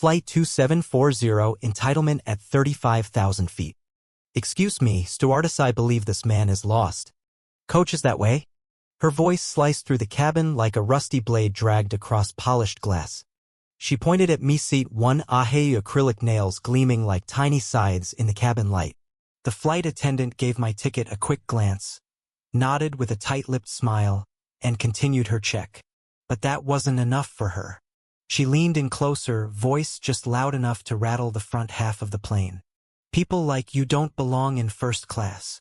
Flight 2740, entitlement at 35,000 feet. Excuse me, stewardess, I believe this man is lost. Coach is that way? Her voice sliced through the cabin like a rusty blade dragged across polished glass. She pointed at me, seat 1, acrylic nails gleaming like tiny scythes in the cabin light. The flight attendant gave my ticket a quick glance, nodded with a tight-lipped smile, and continued her check. But that wasn't enough for her. She leaned in closer, voice just loud enough to rattle the front half of the plane. People like you don't belong in first class.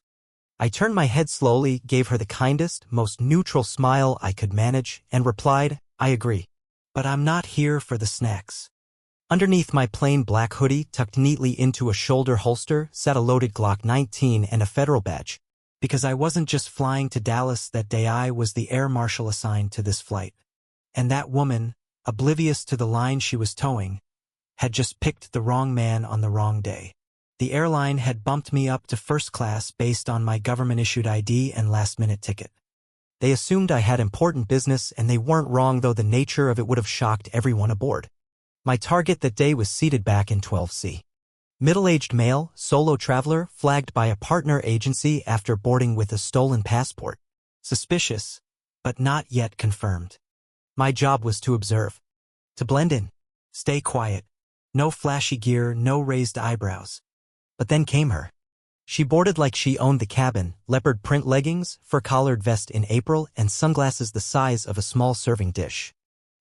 I turned my head slowly, gave her the kindest, most neutral smile I could manage, and replied, I agree. But I'm not here for the snacks. Underneath my plain black hoodie, tucked neatly into a shoulder holster, sat a loaded Glock 19 and a federal badge. Because I wasn't just flying to Dallas that day, I was the air marshal assigned to this flight. And that woman, oblivious to the line she was towing, had just picked the wrong man on the wrong day. The airline had bumped me up to first class based on my government-issued ID and last-minute ticket. They assumed I had important business, and they weren't wrong, though the nature of it would have shocked everyone aboard. My target that day was seated back in 12C. Middle-aged male, solo traveler, flagged by a partner agency after boarding with a stolen passport. Suspicious, but not yet confirmed. My job was to observe. To blend in. Stay quiet. No flashy gear, no raised eyebrows. But then came her. She boarded like she owned the cabin, leopard print leggings, fur-collared vest in April, and sunglasses the size of a small serving dish.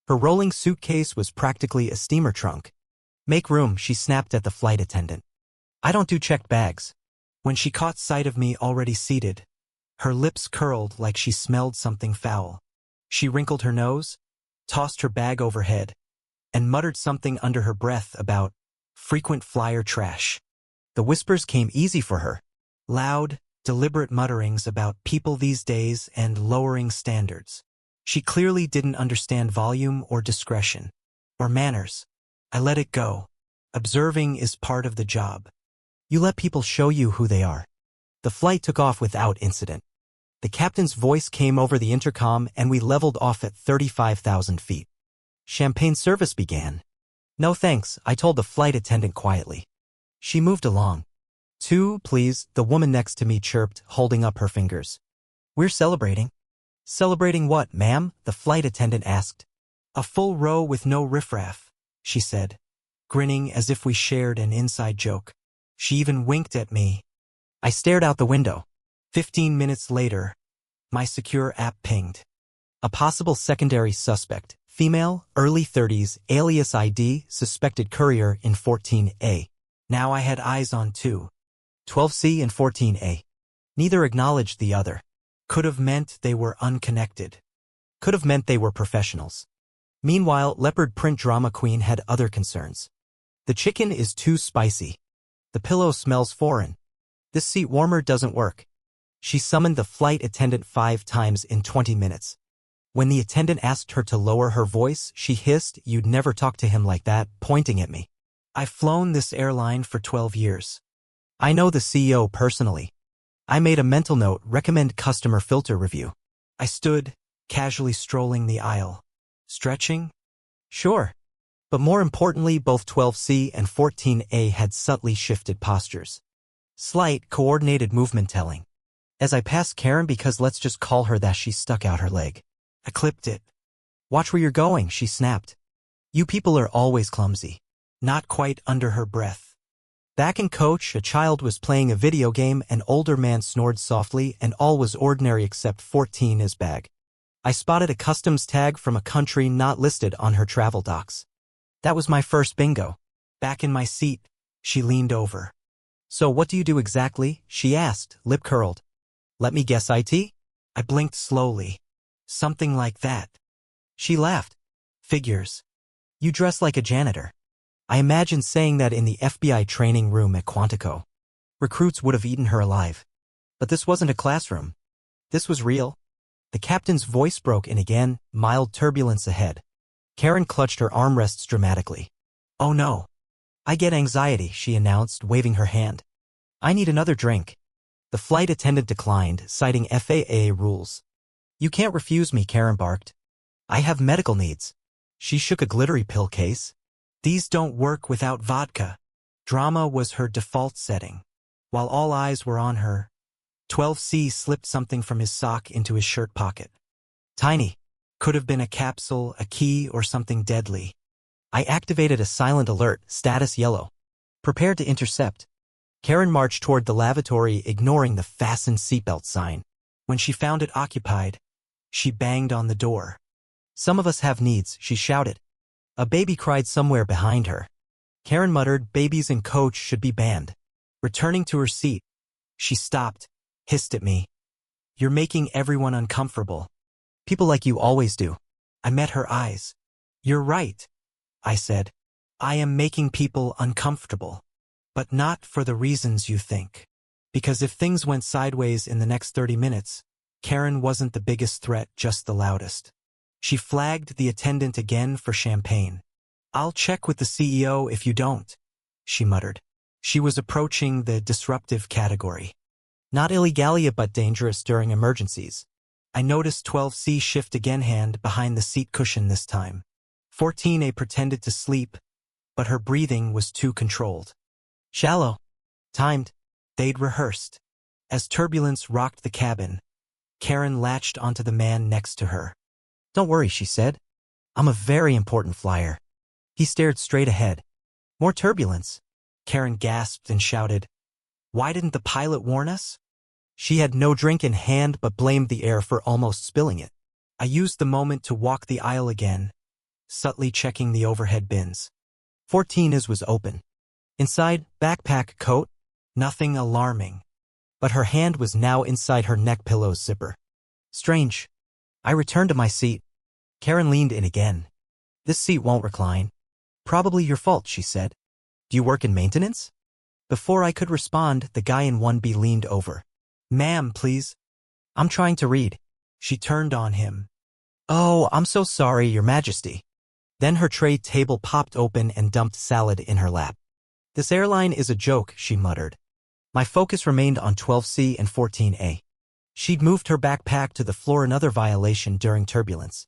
Her rolling suitcase was practically a steamer trunk. Make room, she snapped at the flight attendant. I don't do checked bags. When she caught sight of me already seated, her lips curled like she smelled something foul. She wrinkled her nose, tossed her bag overhead, and muttered something under her breath about frequent flyer trash. The whispers came easy for her. Loud, deliberate mutterings about people these days and lowering standards. She clearly didn't understand volume or discretion, or manners. I let it go. Observing is part of the job. You let people show you who they are. The flight took off without incident. The captain's voice came over the intercom and we leveled off at 35,000 feet. Champagne service began. No thanks, I told the flight attendant quietly. She moved along. 2, please, the woman next to me chirped, holding up her fingers. We're celebrating. Celebrating what, ma'am? The flight attendant asked. A full row with no riffraff, she said, grinning as if we shared an inside joke. She even winked at me. I stared out the window. 15 minutes later, my secure app pinged. A possible secondary suspect, female, early 30s, alias ID, suspected courier in 14A. Now I had eyes on 2. 12C and 14A. Neither acknowledged the other. Could have meant they were unconnected. Could have meant they were professionals. Meanwhile, leopard print drama queen had other concerns. The chicken is too spicy. The pillow smells foreign. This seat warmer doesn't work. She summoned the flight attendant 5 times in 20 minutes. When the attendant asked her to lower her voice, she hissed, "You'd never talk to him like that," pointing at me. I've flown this airline for 12 years. I know the CEO personally. I made a mental note, recommend customer filter review. I stood, casually strolling the aisle. Stretching? Sure. But more importantly, both 12C and 14A had subtly shifted postures. Slight, coordinated movement telling. As I passed Karen, because let's just call her that, she stuck out her leg. I clipped it. Watch where you're going, she snapped. You people are always clumsy. Not quite under her breath. Back in coach, a child was playing a video game, an older man snored softly, and all was ordinary except 14's bag. I spotted a customs tag from a country not listed on her travel docs. That was my first bingo. Back in my seat, she leaned over. So what do you do exactly? She asked, lip curled. Let me guess, IT? I blinked slowly. Something like that. She laughed. Figures. You dress like a janitor. I imagined saying that in the FBI training room at Quantico. Recruits would have eaten her alive. But this wasn't a classroom. This was real. The captain's voice broke in again, mild turbulence ahead. Karen clutched her armrests dramatically. Oh no. I get anxiety, she announced, waving her hand. I need another drink. The flight attendant declined, citing FAA rules. You can't refuse me, Karen barked. I have medical needs. She shook a glittery pill case. These don't work without vodka. Drama was her default setting. While all eyes were on her, 12C slipped something from his sock into his shirt pocket. Tiny. Could have been a capsule, a key, or something deadly. I activated a silent alert, status yellow. Prepared to intercept. Karen marched toward the lavatory, ignoring the fasten seatbelt sign. When she found it occupied, she banged on the door. Some of us have needs, she shouted. A baby cried somewhere behind her. Karen muttered, babies in coach should be banned. Returning to her seat, she stopped, hissed at me. You're making everyone uncomfortable. People like you always do. I met her eyes. You're right, I said. I am making people uncomfortable. But not for the reasons you think. Because if things went sideways in the next 30 minutes, Karen wasn't the biggest threat, just the loudest. She flagged the attendant again for champagne. I'll check with the CEO if you don't, she muttered. She was approaching the disruptive category. Not illegalia but dangerous during emergencies. I noticed 12C shift again, hand behind the seat cushion this time. 14A pretended to sleep, but her breathing was too controlled. Shallow. Timed. They'd rehearsed. As turbulence rocked the cabin, Karen latched onto the man next to her. Don't worry, she said. I'm a very important flyer. He stared straight ahead. More turbulence. Karen gasped and shouted. Why didn't the pilot warn us? She had no drink in hand but blamed the air for almost spilling it. I used the moment to walk the aisle again, subtly checking the overhead bins. 14's was open. Inside, backpack, coat, nothing alarming. But her hand was now inside her neck pillow's zipper. Strange. I returned to my seat. Karen leaned in again. This seat won't recline. Probably your fault, she said. Do you work in maintenance? Before I could respond, the guy in 1B leaned over. Ma'am, please. I'm trying to read. She turned on him. Oh, I'm so sorry, Your Majesty. Then her tray table popped open and dumped salad in her lap. This airline is a joke, she muttered. My focus remained on 12C and 14A. She'd moved her backpack to the floor, another violation during turbulence.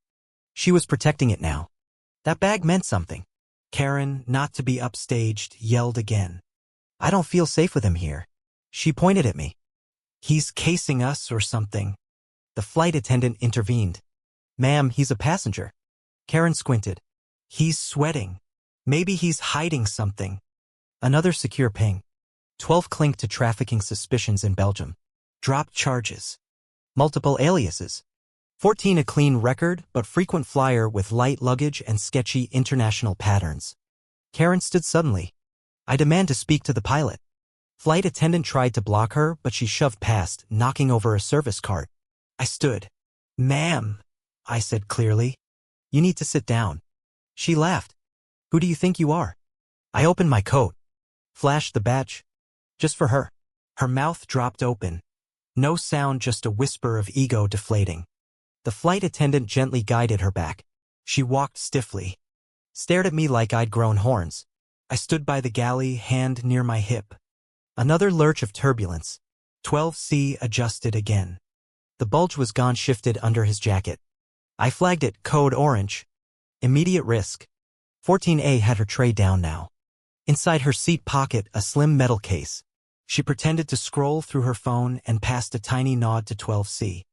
She was protecting it now. That bag meant something. Karen, not to be upstaged, yelled again. I don't feel safe with him here. She pointed at me. He's casing us or something. The flight attendant intervened. Ma'am, he's a passenger. Karen squinted. He's sweating. Maybe he's hiding something. Another secure ping. 12 clinked to trafficking suspicions in Belgium. Dropped charges. Multiple aliases. 14 a clean record but frequent flyer with light luggage and sketchy international patterns. Karen stood suddenly. I demand to speak to the pilot. Flight attendant tried to block her, but she shoved past, knocking over a service cart. I stood. Ma'am, I said clearly. You need to sit down. She laughed. Who do you think you are? I opened my coat. Flashed the badge. Just for her. Her mouth dropped open. No sound, just a whisper of ego deflating. The flight attendant gently guided her back. She walked stiffly. Stared at me like I'd grown horns. I stood by the galley, hand near my hip. Another lurch of turbulence. 12C adjusted again. The bulge was gone, shifted under his jacket. I flagged it, code orange. Immediate risk. 14A had her tray down now. Inside her seat pocket, a slim metal case. She pretended to scroll through her phone and passed a tiny nod to 12C.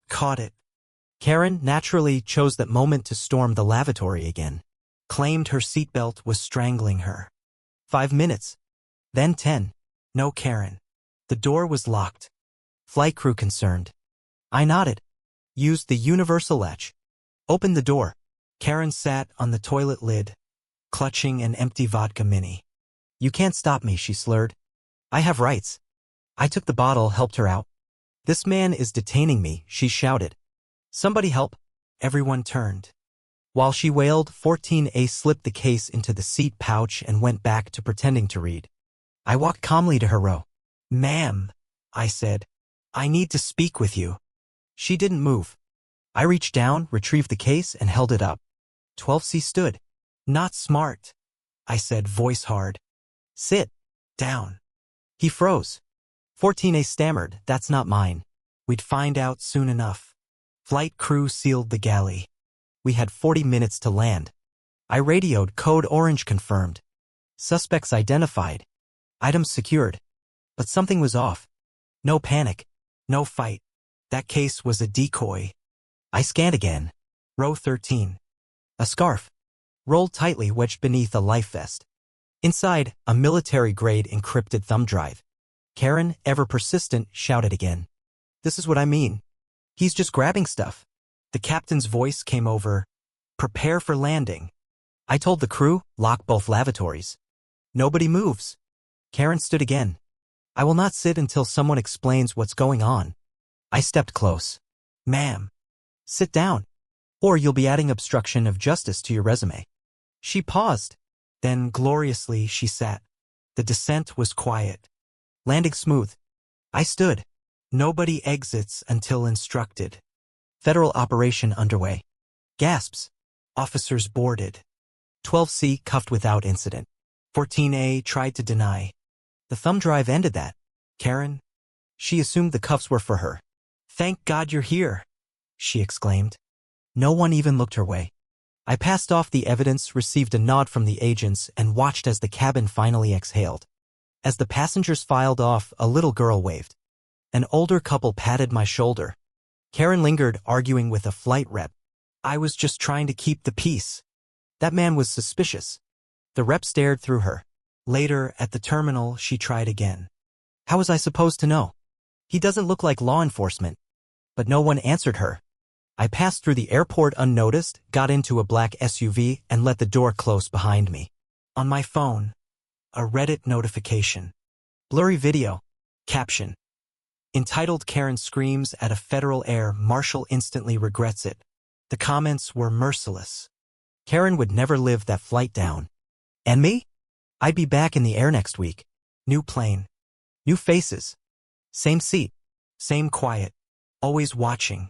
Caught it. Karen naturally chose that moment to storm the lavatory again. Claimed her seatbelt was strangling her. 5 minutes. Then 10. No Karen. The door was locked. Flight crew concerned. I nodded. Used the universal latch. Opened the door. Karen sat on the toilet lid, clutching an empty vodka mini. You can't stop me, she slurred. I have rights. I took the bottle, helped her out. This man is detaining me, she shouted. Somebody help. Everyone turned. While she wailed, 14A slipped the case into the seat pouch and went back to pretending to read. I walked calmly to her row. Ma'am, I said. I need to speak with you. She didn't move. I reached down, retrieved the case, and held it up. 12C stood. Not smart, I said, voice hard. Sit. Down. He froze. 14A stammered, that's not mine. We'd find out soon enough. Flight crew sealed the galley. We had 40 minutes to land. I radioed code orange confirmed. Suspects identified. Items secured. But something was off. No panic. No fight. That case was a decoy. I scanned again. Row 13. A scarf. Rolled tightly wedged beneath a life vest. Inside, a military-grade encrypted thumb drive. Karen, ever persistent, shouted again. This is what I mean. He's just grabbing stuff. The captain's voice came over. Prepare for landing. I told the crew, lock both lavatories. Nobody moves. Karen stood again. I will not sit until someone explains what's going on. I stepped close. Ma'am. Sit down. Or you'll be adding obstruction of justice to your resume. She paused. Then, gloriously, she sat. The descent was quiet. Landing smooth. I stood. Nobody exits until instructed. Federal operation underway. Gasps. Officers boarded. 12C cuffed without incident. 14A tried to deny. The thumb drive ended that. Karen? She assumed the cuffs were for her. Thank God you're here, she exclaimed. No one even looked her way. I passed off the evidence, received a nod from the agents, and watched as the cabin finally exhaled. As the passengers filed off, a little girl waved. An older couple patted my shoulder. Karen lingered, arguing with a flight rep. I was just trying to keep the peace. That man was suspicious. The rep stared through her. Later, at the terminal, she tried again. How was I supposed to know? He doesn't look like law enforcement. But no one answered her. I passed through the airport unnoticed, got into a black SUV, and let the door close behind me. On my phone, a Reddit notification. Blurry video. Caption. Entitled Karen Screams at a Federal Air Marshal Instantly Regrets It. The comments were merciless. Karen would never live that flight down. And me? I'd be back in the air next week. New plane. New faces. Same seat. Same quiet. Always watching.